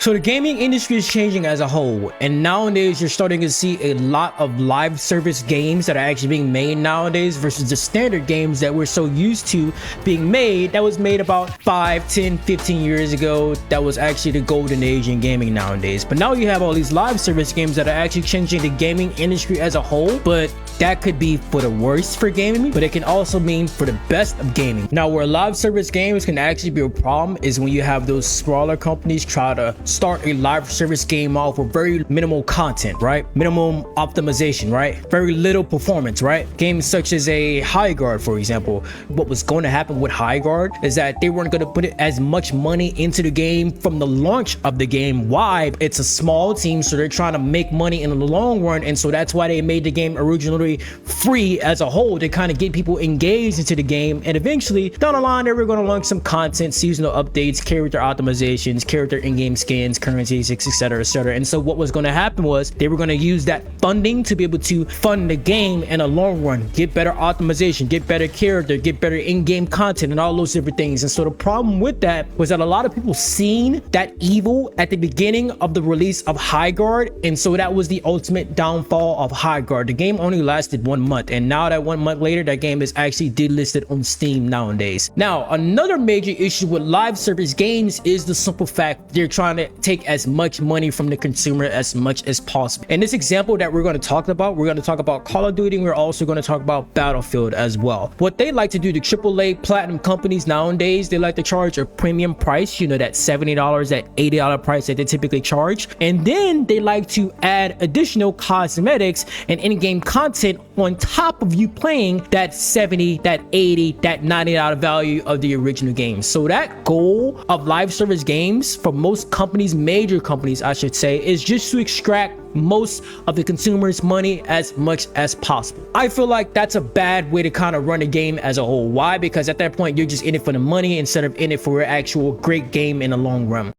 So the gaming industry is changing as a whole, and nowadays you're starting to see a lot of live service games that are actually being made nowadays versus the standard games that we're so used to being made that was made about 5, 10, 15 years ago. That was actually the golden age in gaming nowadays. But now you have all these live service games that are actually changing the gaming industry as a whole, but that could be for the worst for gaming, but it can also mean for the best of gaming. Now, where live service games can actually be a problem is when you have those smaller companies try to start a live service game off with very minimal content, right? Minimum optimization, right? Very little performance, right? Games such as a High Guard, for example. What was going to happen with High Guard is that they weren't going to put as much money into the game from the launch of the game. Why? It's a small team, so they're trying to make money in the long run, and so that's why they made the game originally free as a whole to kind of get people engaged into the game. And eventually down the line, they were going to launch some content, seasonal updates, character optimizations, character in-game skins, currencies, etc, etc. And so what was going to happen was they were going to use that funding to be able to fund the game in the long run, get better optimization, get better character, get better in-game content, and all those different things. And so the problem with that was that a lot of people seen that evil at the beginning of the release of High Guard, and so that was the ultimate downfall of High Guard. The game only lasted 1 month, and now that 1 month later, that game is actually delisted on Steam nowadays. Now, another major issue with live service games is the simple fact they're trying to take as much money from the consumer as much as possible. In this example that we're going to talk about, we're going to talk about Call of Duty, and we're also going to talk about Battlefield as well. What they like to do, the AAA platinum companies nowadays, they like to charge a premium price, you know, that $70, that $80 price that they typically charge, and then they like to add additional cosmetics and in-game content on top of you playing that 70, that 80, that $90 value of the original game. So that goal of live service games for most companies, major companies I should say, is just to extract most of the consumer's money as much as possible. I feel like that's a bad way to kind of run a game as a whole. Why? Because at that point you're just in it for the money instead of in it for an actual great game in the long run.